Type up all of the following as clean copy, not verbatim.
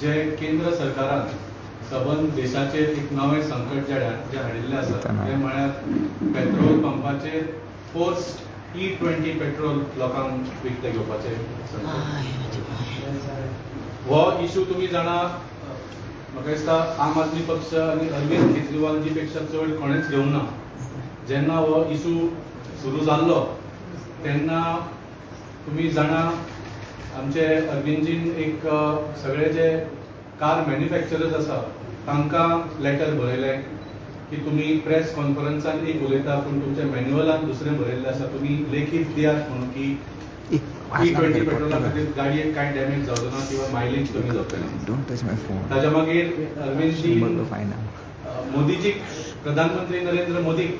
जे केंद्र सरकारान सबंद देशाचेर एक नवें संकट जे हाडिल्लें आसा तें म्हळ्यार पेट्रोल पंपाचेर पोस्ट E20 पेट्रोल लोकांक विकते घेवपाचें हो इशू तुमी जाणा. म्हाका दिसता आम आदमी पक्ष आनी अरविंद केजरीवाल जी पेक्षा चड कोणेच घेवंक ना. जेन्ना हो इशू सुरू जाल्लो तेन्ना तुमी जाणा आमचे अरविंदजीन एक सगळे जे कार मॅन्युफॅक्चरर्स आसा तांकां लेटर बरयलें की तुमी प्रेस कॉन्फरन्सान एक उलयता पूण तुमच्या मॅन्युअलान दुसरें बरयल्लें आसा, तुमी लेखीत दियात म्हणून की E20 पेट्रोला खातीर गाडयेक कांय डॅमेज जावचो ना किंवा मायलेज कमी जावचो. ताच्या मागीर अरविंदजी मोदीजीक प्रधानमंत्री नरेंद्र मोदीक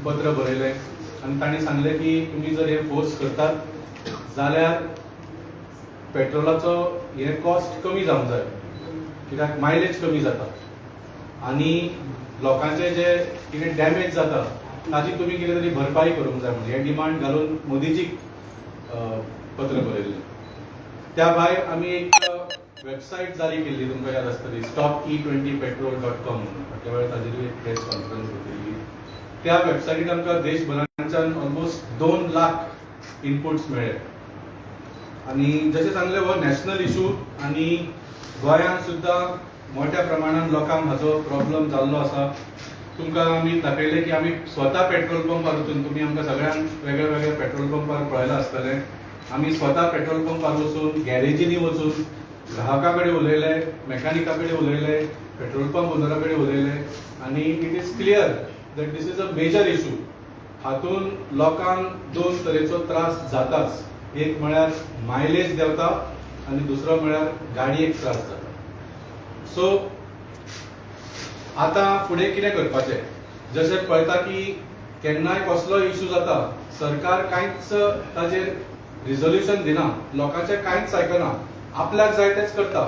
पत्र बरयलें आनी तांणी सांगलें की तुमी जर हे फोर्स करतात जाल्यार पेट्रोलाचो हे कॉस्ट कमी जावंक जाय, कित्याक मायलेज कमी जाता आनी लोकांचे जे कितें डॅमेज जाता ताची तुमी कितें तरी भरपाई करूंक जाय म्हणून हे डिमांड घालून मोदीजीक पत्र बरयल्लें. त्या भायर आमी एक वेबसायट जारी केल्ली, तुमकां याद आसतली, stopE20petrol.com म्हणून. फाटल्या वेळार ताजेर एक प्रेस कॉन्फरन्स घेतिल्ली. त्या वेबसायटीर आमकां देशभरांच्यान ऑलमोस्ट 2 लाख इनपुट्स मेळ्ळे आनी जशें सांगलें हो नॅशनल इशू आनी गोंयांत सुद्दां मोठ्या प्रमाणात लोकांक हाचो प्रॉब्लम जाल्लो आसा. तुमकां आमी दाखयलें की आमी स्वता पेट्रोल पंपार वचून, तुमी आमकां सगळ्यांक वेगळ्या वेगळ्या पेट्रोल पंपार पळयलां आसतलें, आमी स्वता पेट्रोल पंपार वचून गॅरेजींनी वचून ग्राहका कडेन उलयले, मेकॅनिका कडेन उलयले, पेट्रोल पंप ओनरा कडेन उलयले आनी it is clear that this is a major issue. हातून लोकांक 2 तरेचो त्रास जाताच. एक म्हळ्यार मायलेज देंवता आनी दुसरो म्हळ्यार गाडयेक त्रास जाता. सो आतां फुडें कितें करपाचें? जशें पळयता की केन्नाय कसलो इशू जाता सरकार कांयच ताजेर रिझोल्युशन दिना, लोकांचें कांयच आयकना, आपल्याक जाय तेच करता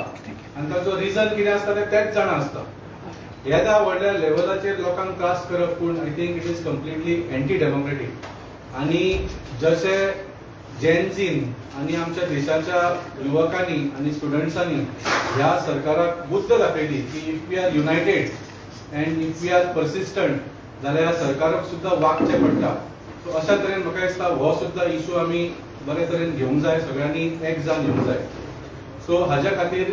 आनी ताचो रिजन कितें आसता तेच जाणा आसता. येद्या व्हडल्या लेवलाचेर लोकांक त्रास करप पूण I think it is completely anti democratic. आनी जशें जेनझीन आनी आमच्या देशाच्या युवकांनी आनी स्टुडंट्सांनी ह्या सरकाराक बुद्ध दाखयली की if we are united and if we are persistent जाल्यार ह्या सरकाराक सुद्दां वागचें पडटा. सो अशा तरेन म्हाका दिसता हो सुद्दां इशू आमी बरे तरेन घेवंक जाय, सगळ्यांनी एक जावन घेवंक जाय. सो हाज्या खातीर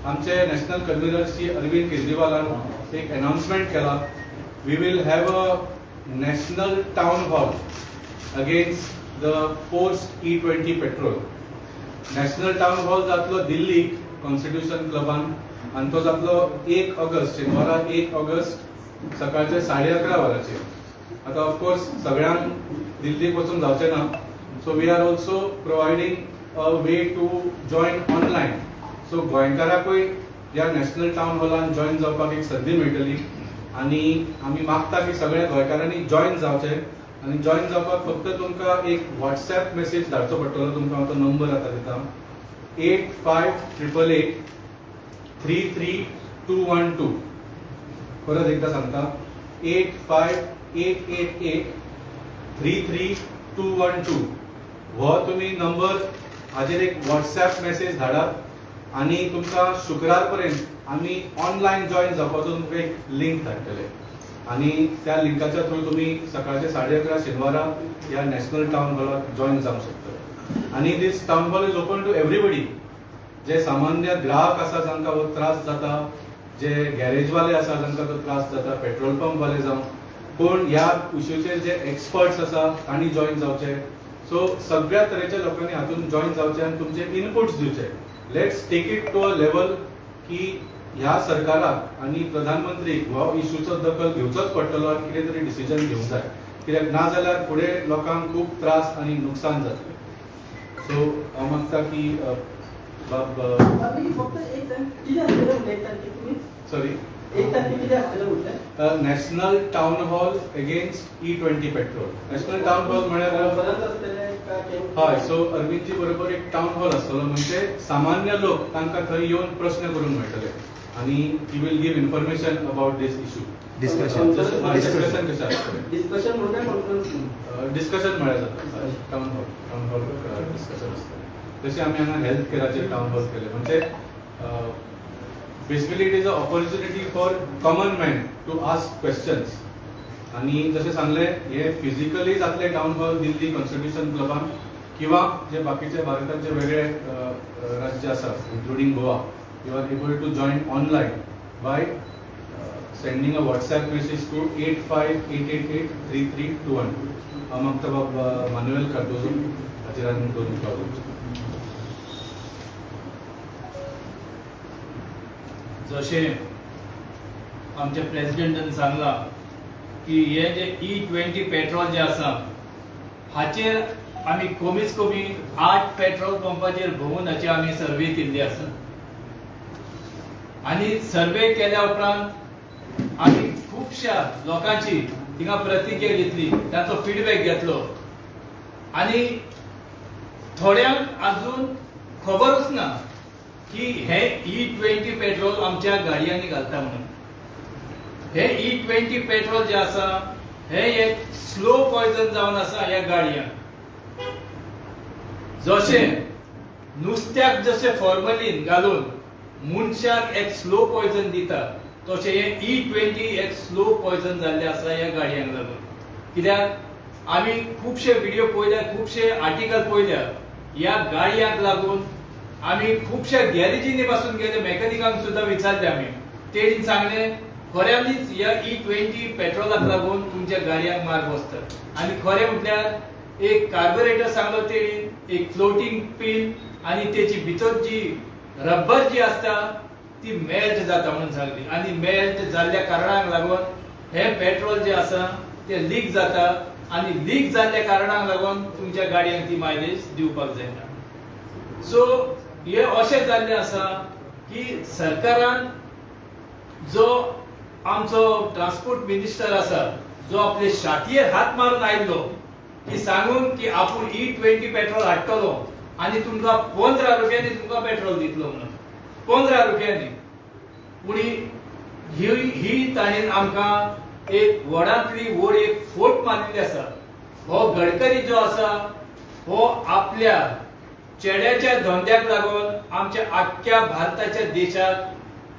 आमचे नॅशनल कन्व्हिनर श्री अरविंद केजरीवालान एक अनाउन्समेंट केला. We will have a national town hall against the forced E20 petrol. National town hall जातलो दिल्ली कॉन्स्टिट्यूशन क्लबान आनी तो जातलो 1 ऑगस्ट, शेनवारा 1 ऑगस्ट सकाळचे 11:30 वरांचेर. आतां ऑफकोर्स सगळ्यांक दिल्लीक वचून जावचें ना, so we are also providing a way to join online. So गोंयकारांकूय ह्या नॅशनल टावन हॉलान जॉयन जावपाक एक संदी मेळटली आनी आमी मागता की सगळ्या गोंयकारांनी जॉयन जावचें. आनी जॉयन जावपाक फक्त तुमकां एक व्हॉट्सएप मेसेज धाडचो पडटलो. तुमकां हांव तो नंबर आतां दिता, 8588 33212. परत एकदा सांगता, 8588 33212. हो तुमी नंबर, हाजेर एक व्हॉट्सएप मेसेज धाडात आनी तुमकां शुक्रार पर्यंत आमी ऑनलायन जॉयन जावपाचो तुमकां एक लिंक धाडटले आनी त्या लिंकाच्या थ्रू तुमी सकाळचे 11:30 शेनवारा ह्या नॅशनल टावन हॉलाक जॉयन जावंक शकता. आनी this town hall is open to everybody. जे सामान्य ग्राहक आसा जांकां हो त्रास जाता, जे गॅरेजवाले आसा जांकां तो त्रास जाता, पेट्रोल पंपवाले जावं, पूण ह्या इशूचेर जे एक्सपर्ट्स आसा तांणी जॉयन जावचे. सो सगळ्या तरेच्या लोकांनी हातून जॉयन जावचे आनी तुमचे इनपुट्स दिवचे. Let's take it to a level की ह्या सरकाराक आनी प्रधानमंत्रीक हो इशूचो दखल घेवचोच पडटलो आनी कितें तरी डिसिजन घेवंक जाय, कित्याक ना जाल्यार फुडें लोकांक खूब त्रास आनी नुकसान जातलें. सो हांव मागता की sorry national town hall against E20 petrol. National town hall म्हळ्यार हय, सो अरविंदजी बरोबर एक टावन हॉल आसतलो, म्हणजे सामान्य लोक तांकां थंय येवन प्रश्न करूंक मेळटले आनी he will give information about this issue. Discussion कशें आसतलें? डिस्कशन म्हळ्यार जाता टावन हॉल डिस्कशन आसतलें. जशें आमी हांगा हेल्थ केराचेर टावन हॉल केले, म्हणजे basically it is a opportunity for common man to ask questions. आणि जसे सांगले हे फिजिकली जातले टाउन हॉल दिल्ली कॉन्स्टिट्यूशन क्लबान किंवा जे बाकीचे भारताचे वेगळे राज्य आसात including Goa, you are able to join online by sending a WhatsApp message to 8588833321. Maktab Manuel Cardozo, Ajiran Doni College. जशे आमच्या प्रेसिडेंटान सांगला की हे जे E20 पेट्रोल जे आसा हाचेर आमी कमीच कमी 8 पेट्रोल पंपाचेर भोवून हाची आमी सर्वे केल्ली आसा. आनी सर्वे केल्या उपरांत आम्ही खूपशा लोकांची थिंगा प्रतिक्रिया घेतली, तांचो फीडबॅक घेतलो. आणि थोड्यांक अजून खबरच ना की हे E20 पेट्रोल आमच्या गाडयांनी घालता म्हणून. हे E20 पेट्रोल जे आसा हे एक स्लो पॉयझन जावन आसा ह्या गाडयांक. जशे नुस्त्याक जशे फॉर्मलिन घालून मनशाक एक स्लो पॉयझन दिता, तशें हे E20 एक स्लो पॉयझन जाल्ले आसा ह्या गाडयांक लागून. कित्याक आमी खुबशे व्हिडिओ पळयल्या, खुबशे आर्टिकल पळयल्या. ह्या गाडयांक लागून आमी खुबशा गॅरेजींनी पासून गेले, मेकॅनिकांक सुद्धा विचारले आमी. तेणीन सांगले खऱ्यांनीच ह्या E20 पेट्रोलाक लागून तुमच्या गाडयांक मार बसतात. आनी खरें म्हटल्यार एक कार्बोरेटर सांगलो तेणीन, एक फ्लोटिंग पिन आनी तेची भितर जी रबर जी आसता ती मेल्ट जाता म्हणून सांगली. आणि मेल्ट जाल्ल्या कारणाक लागून हे पेट्रोल जे आसा ते लीक जाता. आणि लीक जाल्ल्या कारणाक लागून तुमच्या गाडयांक ती मायलेज दिवपाक जायना. सो हे अशें जाल्लें आसा की सरकारान जो आमचो ट्रान्सपोर्ट मिनिस्टर आसा, जो आपले छातयेर हात मारून आयिल्लो की सांगून की आपूण E20 पेट्रोल हाडटलो आनी तुमकां 15 रुपयांनी तुमकां पेट्रोल दितलो म्हणून. 15 रुपयांनी. पुणी ही ताणेन आमकां एक व्हडांतली व्हड एक फोट मारिल्ली आसा. हो गडकरी जो आसा हो आपल्या चेड्याच्या धंद्याक लागून आमच्या आख्ख्या भारताच्या देशाक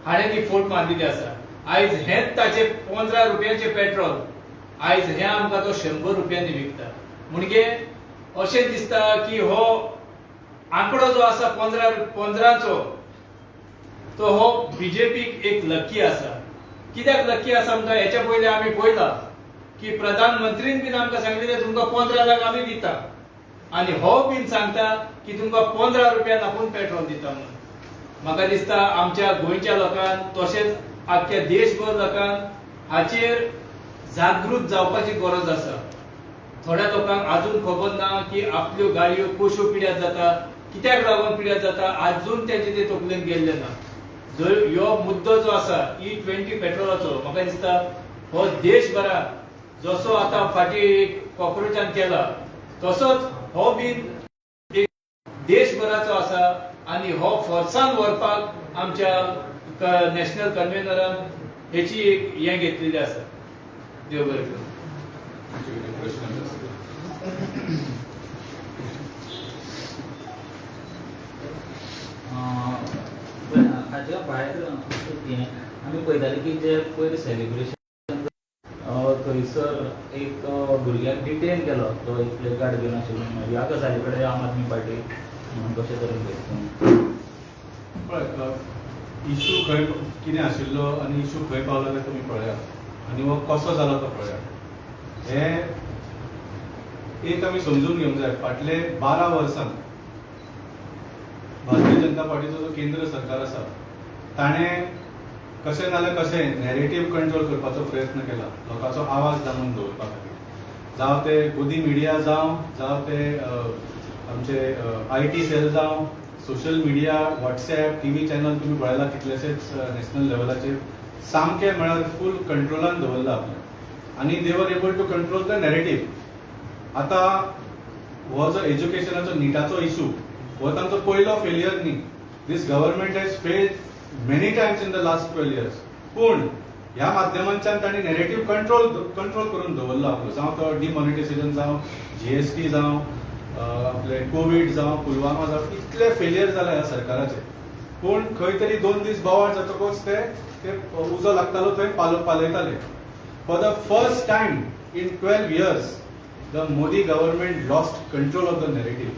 हाणें ती फोट मारिल्ली आसा. आयज हेच ताचे 15 रुपयाचे पेट्रोल आयज हे आमकां तो 100 रुपयांनी विकता. म्हणजे अशें दिसता की हो आंकडो जो आसा 15चो तो हो बीजेपीक एक लकी आसा. कित्याक लकी आसा म्हणटा हेच्या पयलीं आमी पळयला की प्रधानमंत्रीन बीन आमकां सांगलेलें तुमकां 15 लाख आमी दिता. आनी हो बीन सांगता की तुमकां 15 रुपयान आपूण पेट्रोल दिता म्हणून. म्हाका दिसता आमच्या गोंयच्या लोकांक तशेंच आख्ख्या देशभर लोकांक हाचेर जागृत जावपाची गरज आसा. थोड्या लोकांक अजून खबर ना की आपल्यो गाडयो कश्यो पिड्यार जाता, कित्याक लागून पिड्यार जाता, अजून तेंचे ते तकलेन गेल्ले ना. जर ह्यो मुद्दो जो आसा E20 पेट्रोलाचो, म्हाका दिसता हो देशभरात जसो आतां फाटीं कॉक्रोचान केला तसोच हो बीन एक देशभराचो आसा. आनी हो फोर्सान व्हरपाक आमच्या नॅशनल कन्व्हेनरान हेची एक हें घेतलेली आसा. देव बरें करूं. हाच्या भायर आमी पळयताले की जे पयर सेलिब्रेशन थंयसर एक भुरग्याक डिटेन केलो, तो एक प्ले कार्ड घेवन आशिल्लो. ह्या गजाली कडेन आम आदमी पार्टी कशें तरेन पळय इशू खंय कितें आशिल्लो आनी इशू खंय पावलो तें तुमी पळयात आनी हो कसो जालो तो पळयात. हे एक आमी समजून घेवंक जाय. फाटले 12 वर्सां भारतीय जनता पार्टीचो जो केंद्र सरकार आसा ताणें कशें नाल्यार कशें नॅरेटिव्ह कंट्रोल करपाचो प्रयत्न केला, लोकांचो आवाज दामून दवरपा खातीर. जावं ते गोदी मिडिया जावं ते आमचे IT सेल जावं social media, WhatsApp, TV channel तुमी पळयला कितलेशेच नॅशनल लेवलाचेर सामकें म्हळ्यार फूल कंट्रोलान दवरला आपल्या. आनी they were able to control the narrative. आतां हो जो एज्युकेशनाचो निटाचो इशू हो तांचो पयलो फेलियर न्ही. This government has failed many times in the last 12 years. पूण ह्या माध्यमांच्यान तांणी नॅरेटिव्ह कंट्रोल करून दवरलो आपलो. जावं तो डिमॉनिटायझेशन जावं GST जावं आपले कोविड जावं पुलवामा जावं इतले फेलियर जाला ह्या सरकाराचे. पूण खंय तरी 2 दीस बोवाळ जातकच ते उजो लागतालो थंय पालयताले. For the first time in 12 years the Modi government lost control of the narrative.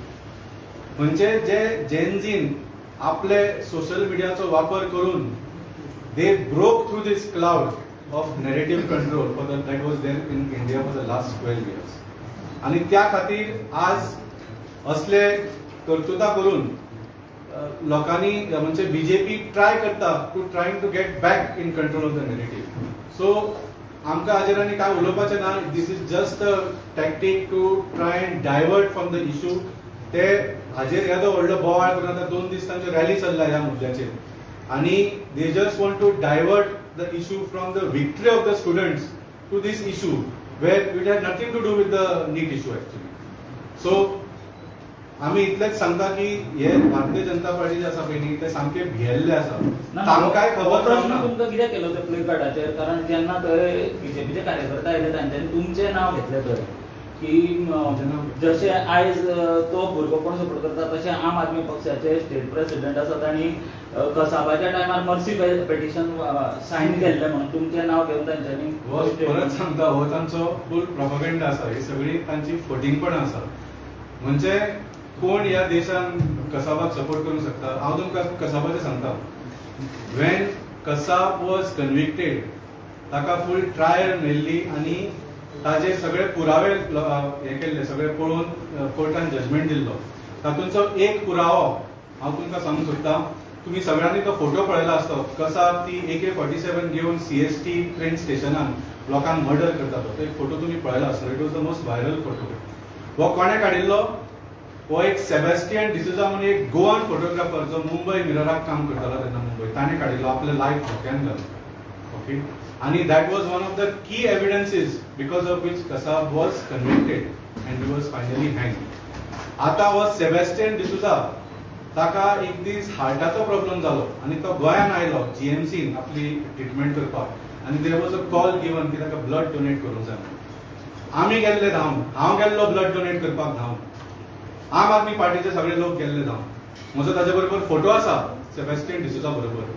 म्हणजे जे जेनझीन आपले सोशल मीडियाचो वापर करून they broke through this cloud of narrative control that was there in India for the last 12 years. आणि त्या खातीर आज असले कर्तुता करून लोकांनी म्हणजे बीजेपी ट्राय करता to get back in control of the narrative. So आमकां हाजेर आनी काय उलोवपाचें ना. This is just a tactic to try and divert from the issue. ते हाजेर येदो व्हडलो बोवाळ करून आतां 2 दीस तांच्यो रॅली चल्ला ह्या मुद्द्याचेर आणि they just want to divert the issue from the victory of the students to this issue where it had nothing to do with the NEET issue actually. So आम्ही इतलेच सांगता की हे भारतीय जनता पार्टी जे आसा पळय न्ही ते सामके भियेल्ले आसा. तांकांय खबर प्रश्न ना तुमकां कित्याक केलो त्या प्ले कार्डाचेर, कारण जेन्ना थंय बीजेपीचे कार्यकर्ते आयले तांच्यांनी तुमचें नांव घेतलें थंय की जशे आयज तो भुरगो कोण सपोर्ट करता तशे आम आदमी पक्षाचे स्टेट प्रेसिडेंट आसात आनी कसाबाच्या टायमार मर्सी पेटिशन सायन केल्लें म्हणून तुमचें नांव घेवन तांच्यांनी परत सांगता हो तांचो फूल प्रोपगेंडा आसा. ही सगळी तांची फटींगपणां आसा. म्हणजे कोण ह्या देशान कसाबाक सपोर्ट करूंक शकता? हांव तुमकां कसाबाचें सांगता. वेन कसाब वॉज कन्विक्टेड ताका फूल ट्रायल मेळ्ळी आणि ताजे सगळे पुरावे हे केल्ले, सगळे पळोवन कोर्टान जजमेंट दिल्लो. तातूंचो एक पुरावो हांव तुमकां सांगूंक सोदतां. तुम्ही सगळ्यांनी तो फोटो पळयला आसतो. कसाब ती AK-47 घेवन CST ट्रेन स्टेशनान लोकांक मर्डर करता तो एक फोटो तुम्ही पळयला आसतो. It was the most viral photo. हो कोणे काडिल्लो? हो एक सेबॅस्टियन डिसुजा म्हणून एक गोवन फोटोग्राफर जो मुंबई मिरराक काम करतालो तेन्ना मुंबय, ताणें काडिल्लो आपले लायफ धोक्यान घालून. ओके. आणि that was one of the key evidences because of which Kasab was convicted and he was finally hang. आता हो सेबॅस्टियन डिसुजा ताका एक दीस हार्टाचो प्रॉब्लेम जालो आणि तो गोंयान आयलो GMCन आपली ट्रिटमेंट करपाक आणि there was a call given की ताका ब्लड डोनेट करूंक जाय. आमी गेल्ले धांवन, हांव गेल्लो ब्लड डोनेट करपाक धांवन. आम आदमी पार्टीचे सगळे लोक गेल्ले धांवन. म्हजो ताजे बरोबर फोटो आसा सेबॅस्टियन डिसुजा बरोबर.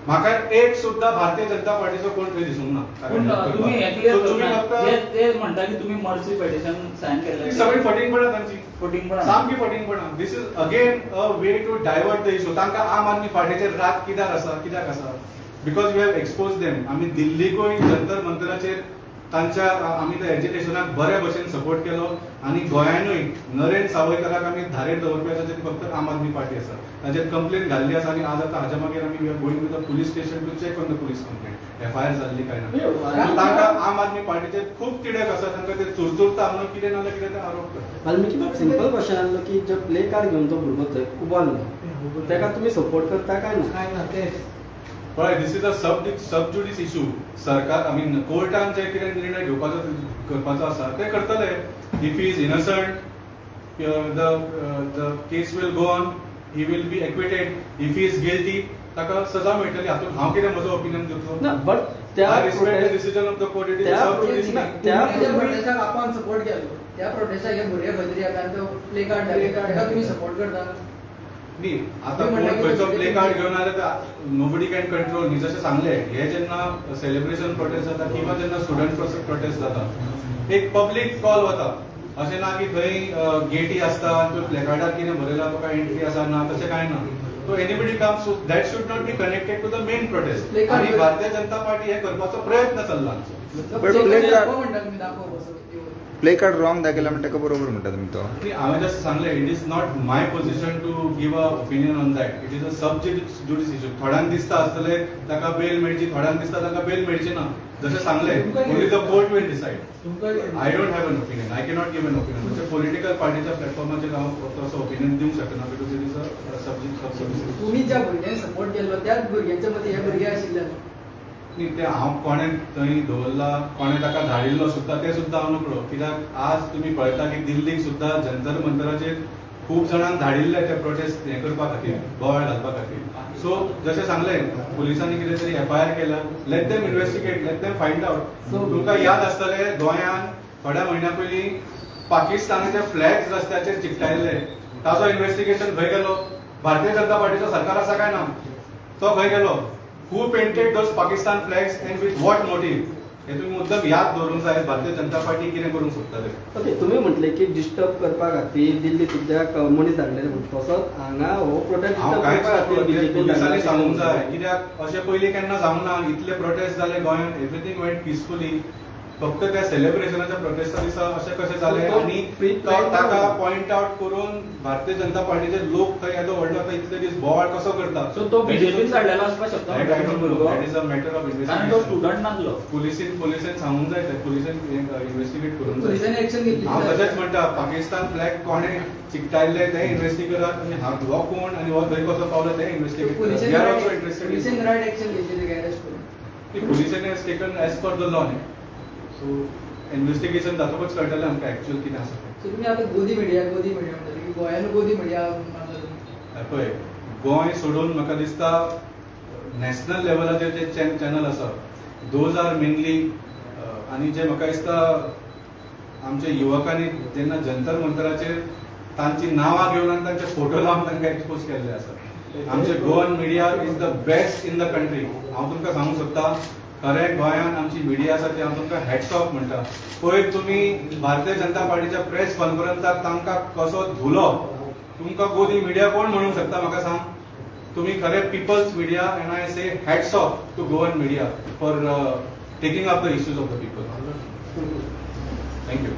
म्हाका एक सुद्धा भारतीय जनता पार्टीचो कोण थंय दिसूंक ना. तुम्ही हे क्लियर करता ते म्हणटा की तुम्ही मर्सी पेटिशन सायन केलें. सगळी फटींगपणां तांची. फटींगपणां सामकी फटींगपणां. This is again a way to divert the issue. तांकां आम आदमी पार्टीचेर राग कित्याक आसा? Because we have expose them. आमी दिल्लीकूय जंतर मंतराचेर तांच्या आमी त्या एज्युकेशनाक बऱ्या भशेन सपोर्ट केलो आणि गोंयानूय नरेन सावयकाराक आमी धारेर दवरपाचे फक्त आम आदमी पार्टी आसा. ताचेर कंप्लेन घाल्ली आसा आणि आज आतां हाच्या मागीर आमी going to the police station to check on the police complaint. FIR जाल्ली काय ना. तांकां आम आदमी पार्टीचेर खूब तिडक आसा. तांकां ते चुरचुरता म्हणून कितें नाजाल्यार कितें ते आरोप करता. वाल्मिकी म्हाका सिंपल क्वेश्चन आसलो की जो प्ले कार्ड घेवन तो भुरगो थंय उबारलो ताका तुमी सपोर्ट करता काय ना? पळय, दिस इज अ सबजुडिस इशू. सरकार आय मीन कोर्टान जे कितें निर्णय करपाचो आसा ते करतले. If he is innocent the case will go on. He will be acquitted. If he is guilty ताका सजा मेळटली. हातूंत हांव कितें म्हजो ओपिनियन दिवचो ना? बट त्या respect the decision of the court. It is sub judice. त्या प्रोटेस्टाक आपण सपोर्ट केलो. त्या प्रोटेस्टाक हे भुरगे खंय कारण तो प्ले कार्ड ताका तुम्ही सपोर्ट करता? न्ही, आता कोण खंयचो प्ले कार्ड घेवन आयले नोबडी कॅन कंट्रोल. न्ही, जशें सांगलें हे जेन्ना सेलिब्रेशन प्रोटेस्ट जाता किंवा जेन्ना स्टुडंट प्रोटेस्ट जाता एक पब्लीक कॉल वता. अशें ना की थंय गेटी आसता त्यो प्ले कार्डार कितें बरयलां तुका एंट्री आसा ना, तशें कांय ना. So anybody comes that should not be connected to the main protest. आणि भारतीय जनता पार्टी हे करपाचो प्रयत्न चल्ला. प्ले कार्ड रॉंग दाखयला म्हणटा ताका बरोबर म्हणटा तुमी तो. हांवें जस्ट सांगलें it is not my position to give a opinion on that. It is a sub judice issue. थोड्यांक दिसता आसतले ताका बेल मेळची, थोड्यांक दिसता ताका बेल मेळची ना. जशें सांगलें only the court will decide. I don't have an opinion. I cannot give an opinion. म्हणजे पॉलिटिकल पार्टीच्या प्लॅटफॉर्माचेर हांव तसो ओपिनियन दिवंक शकना because it is a sub judice. तुम्ही ज्या भुरग्यांक सपोर्ट केलो त्याच भुरग्यांच्या मदीं हे भुरगे आशिल्ले. न्ही, ते हांव कोणें थंय दवरला, कोणें ताका धाडिल्लो सुद्दां तें सुद्दां हांव नकळो. कित्याक आज तुमी पळयता की दिल्लीक सुद्दां जंतर मंतराचेर खूब जाणांक धाडिल्ले ते प्रोटेस्ट हें करपा खातीर, बोवाळ घालपा खातीर. सो जशें सांगलें पुलिसांनी कितें तरी FIR केला. Let them investigate. Let them find out. तुमकां याद आसतलें गोंयान थोड्या म्हयन्या पयलीं पाकिस्तानाचे फ्लॅग्स रस्त्याचेर चिकटायल्ले. ताचो इन्व्हेस्टिगेशन खंय गेलो? भारतीय जनता पार्टीचो सरकार आसा काय ना? तो खंय गेलो? Who painted those Pakistan flags and with what motive? हे तुम्ही मुद्दम याद दवरूंक जाय. भारतीय जनता पार्टी कितें करूंक सोदतले. ओके, तुम्ही म्हटले की डिस्टर्ब करपा खातीर दिल्लींतल्याक मनीस धाडलेले म्हणून. तसोच हांगा हो प्रोटेस्ट हांव कांयच बीजेपी पुलिसांनी सांगूंक जाय. कित्याक अशें पयलीं केन्ना जावंक ना. इतले प्रोटेस्ट जाले गोंयांत, एवरीथींग वेंट पिसफुली. फक्त त्या सेलिब्रेशनाच्या प्रोटेस्टा दिसा अशें कशें जालें आनी ताका पॉइंट आउट करून भारतीय जनता पार्टीचे लोक थंय येदो व्हडलो तो इतले दीस बोवाळ कसो करता. सो तो बीजेपीन काडलेलो आसपाक शकता that is a matter of कारण तो इन्व्हेस्टिगेशन. स्टुडंट नासलो. पुलिसेन सांगूंक जाय ते. पुलिसेन इन्व्हेस्टिगेट करूंक जाय. पोलिसांनी ऍक्शन घेतली. हांव तशेंच म्हणटा, पाकिस्तान फ्लॅग कोणे चिकटायल्ले ते इन्व्हेस्टिगेट आनी हो कोण आनी हो थंय कसो पावलो ते इन्व्हेस्टिगेट करा. We are also interested. पोलिसांनी रायट ऍक्शन घेतली ते अरेस्ट करून. पुलिसांनी has taken as per the law. So investigation जातकच कळटलें आमकां एक्चुअल कितें आसा तें. सो तुम्ही आता गोदी मिडिया म्हणटात की गोंयान गोदी मिडिया मारता. पळय, गोंय सोडून म्हाका दिसता नॅशनल लेवलाचेर जे चॅनल आसा दोज आर मेनली आनी जे म्हाका दिसता आमच्या युवकांनी जेन्ना जंतर मंतराचेर तांची नांवां घेवन आनी तांचे फोटो लावन तांकां एक्सपोज केल्ले आसा. आमचे Goan media is the best in the country. हांव तुमकां सांगूंक सोदतां, खरें गोंयांत आमची मिडिया आसा ती हांव तुमकां हॅट्स ऑफ म्हणटा. पळय तुमी भारतीय जनता पार्टीच्या प्रेस कॉन्फरन्साक तांकां कसो धुलो. तुमकां गोदी मिडिया कोण म्हणूंक शकता म्हाका सांग? तुम्ही खरे people's media and I say hats off to Goan media for taking up the issues of the people. Thank you.